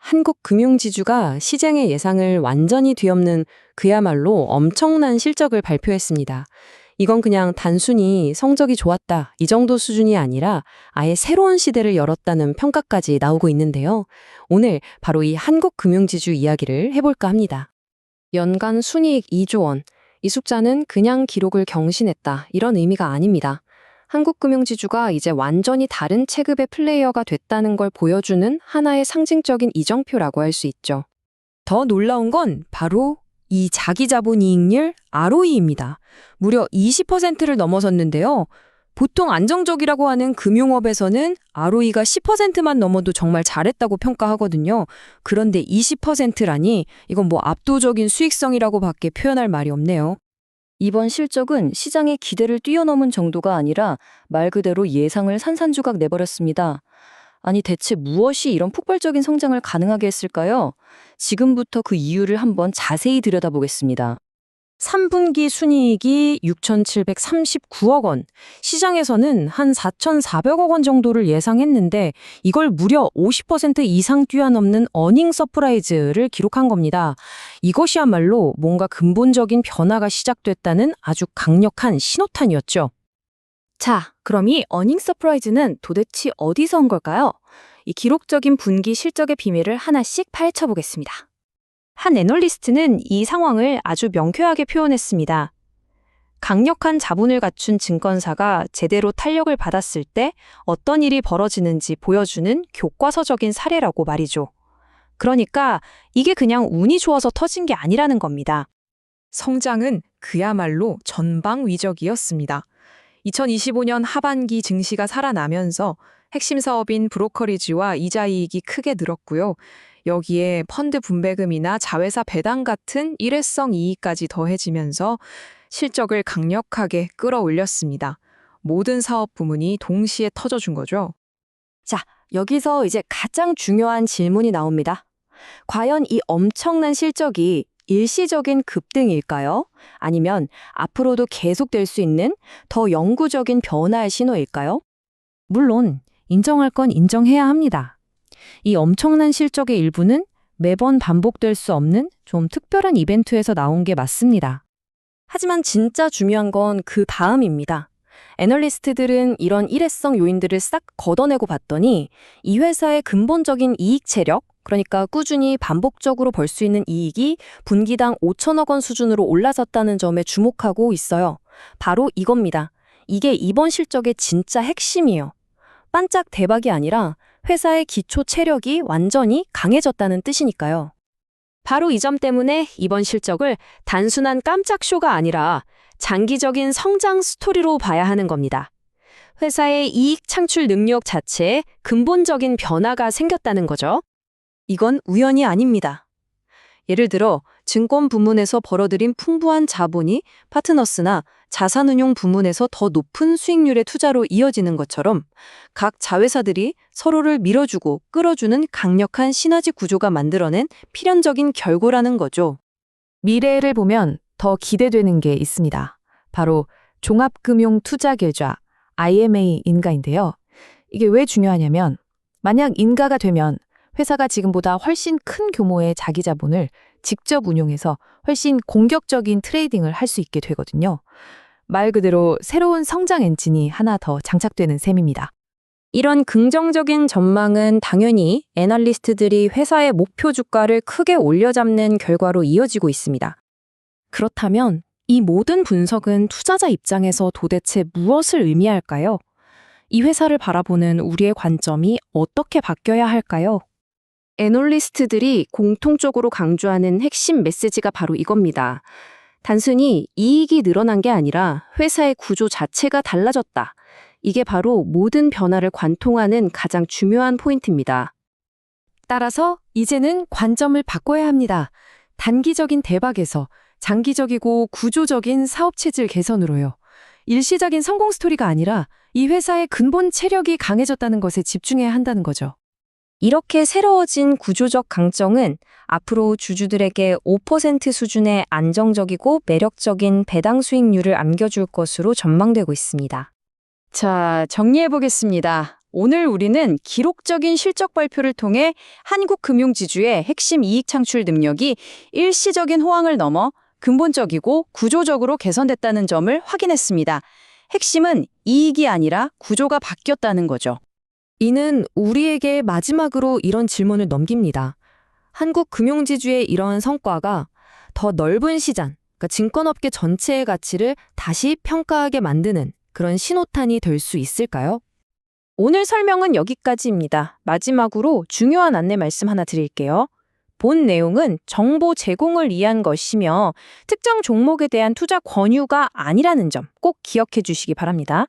한국 금융지주가 시장의 예상을 완전히 뒤엎는 그야말로 엄청난 실적을 발표했습니다. 이건 그냥 단순히 성적이 좋았다 이 정도 수준이 아니라 아예 새로운 시대를 열었다는 평가까지 나오고 있는데요. 오늘 바로 이 한국 금융지주 이야기를 해볼까 합니다. 연간 순이익 2조 원. 이 숫자는 그냥 기록을 경신했다 이런 의미가 아닙니다. 한국 금융지주가 이제 완전히 다른 체급의 플레이어가 됐다는 걸 보여주는 하나의 상징적인 이정표라고 할 수 있죠. 더 놀라운 건 바로 이 자기자본이익률 ROE입니다. 무려 20%를 넘어섰는데요. 보통 안정적이라고 하는 금융업에서는 ROE가 10%만 넘어도 정말 잘했다고 평가하거든요. 그런데 20%라니 이건 뭐 압도적인 수익성이라고밖에 표현할 말이 없네요. 이번 실적은 시장의 기대를 뛰어넘은 정도가 아니라 말 그대로 예상을 산산조각 내버렸습니다. 아니 대체 무엇이 이런 폭발적인 성장을 가능하게 했을까요? 지금부터 그 이유를 한번 자세히 들여다보겠습니다. 3분기 순이익이 6,739억 원, 시장에서는 한 4,400억 원 정도를 예상했는데 이걸 무려 50% 이상 뛰어넘는 어닝 서프라이즈를 기록한 겁니다. 이것이야말로 뭔가 근본적인 변화가 시작됐다는 아주 강력한 신호탄이었죠. 자, 그럼 이 어닝 서프라이즈는 도대체 어디서 온 걸까요? 이 기록적인 분기 실적의 비밀을 하나씩 파헤쳐보겠습니다. 한 애널리스트는 이 상황을 아주 명쾌하게 표현했습니다. 강력한 자본을 갖춘 증권사가 제대로 탄력을 받았을 때 어떤 일이 벌어지는지 보여주는 교과서적인 사례라고 말이죠. 그러니까 이게 그냥 운이 좋아서 터진 게 아니라는 겁니다. 성장은 그야말로 전방위적이었습니다. 2025년 하반기 증시가 살아나면서 핵심 사업인 브로커리지와 이자 이익이 크게 늘었고요. 여기에 펀드 분배금이나 자회사 배당 같은 일회성 이익까지 더해지면서 실적을 강력하게 끌어올렸습니다. 모든 사업 부문이 동시에 터져준 거죠. 자, 여기서 이제 가장 중요한 질문이 나옵니다. 과연 이 엄청난 실적이 일시적인 급등일까요? 아니면 앞으로도 계속될 수 있는 더 영구적인 변화의 신호일까요? 물론 인정할 건 인정해야 합니다. 이 엄청난 실적의 일부는 매번 반복될 수 없는 좀 특별한 이벤트에서 나온 게 맞습니다. 하지만 진짜 중요한 건 그 다음입니다. 애널리스트들은 이런 일회성 요인들을 싹 걷어내고 봤더니 이 회사의 근본적인 이익 체력, 그러니까 꾸준히 반복적으로 벌 수 있는 이익이 분기당 5천억 원 수준으로 올라섰다는 점에 주목하고 있어요. 바로 이겁니다. 이게 이번 실적의 진짜 핵심이에요. 반짝 대박이 아니라 회사의 기초 체력이 완전히 강해졌다는 뜻이니까요. 바로 이 점 때문에 이번 실적을 단순한 깜짝 쇼가 아니라 장기적인 성장 스토리로 봐야 하는 겁니다. 회사의 이익 창출 능력 자체에 근본적인 변화가 생겼다는 거죠. 이건 우연이 아닙니다. 예를 들어 증권 부문에서 벌어들인 풍부한 자본이 파트너스나 자산운용 부문에서 더 높은 수익률의 투자로 이어지는 것처럼 각 자회사들이 서로를 밀어주고 끌어주는 강력한 시너지 구조가 만들어낸 필연적인 결과라는 거죠. 미래를 보면 더 기대되는 게 있습니다. 바로 종합금융투자계좌 IMA 인가인데요. 이게 왜 중요하냐면 만약 인가가 되면 회사가 지금보다 훨씬 큰 규모의 자기 자본을 직접 운용해서 훨씬 공격적인 트레이딩을 할 수 있게 되거든요. 말 그대로 새로운 성장 엔진이 하나 더 장착되는 셈입니다. 이런 긍정적인 전망은 당연히 애널리스트들이 회사의 목표 주가를 크게 올려잡는 결과로 이어지고 있습니다. 그렇다면 이 모든 분석은 투자자 입장에서 도대체 무엇을 의미할까요? 이 회사를 바라보는 우리의 관점이 어떻게 바뀌어야 할까요? 애널리스트들이 공통적으로 강조하는 핵심 메시지가 바로 이겁니다. 단순히 이익이 늘어난 게 아니라 회사의 구조 자체가 달라졌다. 이게 바로 모든 변화를 관통하는 가장 중요한 포인트입니다. 따라서 이제는 관점을 바꿔야 합니다. 단기적인 대박에서 장기적이고 구조적인 사업 체질 개선으로요. 일시적인 성공 스토리가 아니라 이 회사의 근본 체력이 강해졌다는 것에 집중해야 한다는 거죠. 이렇게 새로워진 구조적 강정은 앞으로 주주들에게 5% 수준의 안정적이고 매력적인 배당 수익률을 안겨줄 것으로 전망되고 있습니다. 자, 정리해보겠습니다. 오늘 우리는 기록적인 실적 발표를 통해 한국 금융지주의 핵심 이익 창출 능력이 일시적인 호황을 넘어 근본적이고 구조적으로 개선됐다는 점을 확인했습니다. 핵심은 이익이 아니라 구조가 바뀌었다는 거죠. 이는 우리에게 마지막으로 이런 질문을 넘깁니다. 한국 금융지주의 이런 성과가 더 넓은 시장, 그러니까 증권업계 전체의 가치를 다시 평가하게 만드는 그런 신호탄이 될 수 있을까요? 오늘 설명은 여기까지입니다. 마지막으로 중요한 안내 말씀 하나 드릴게요. 본 내용은 정보 제공을 위한 것이며 특정 종목에 대한 투자 권유가 아니라는 점 꼭 기억해 주시기 바랍니다.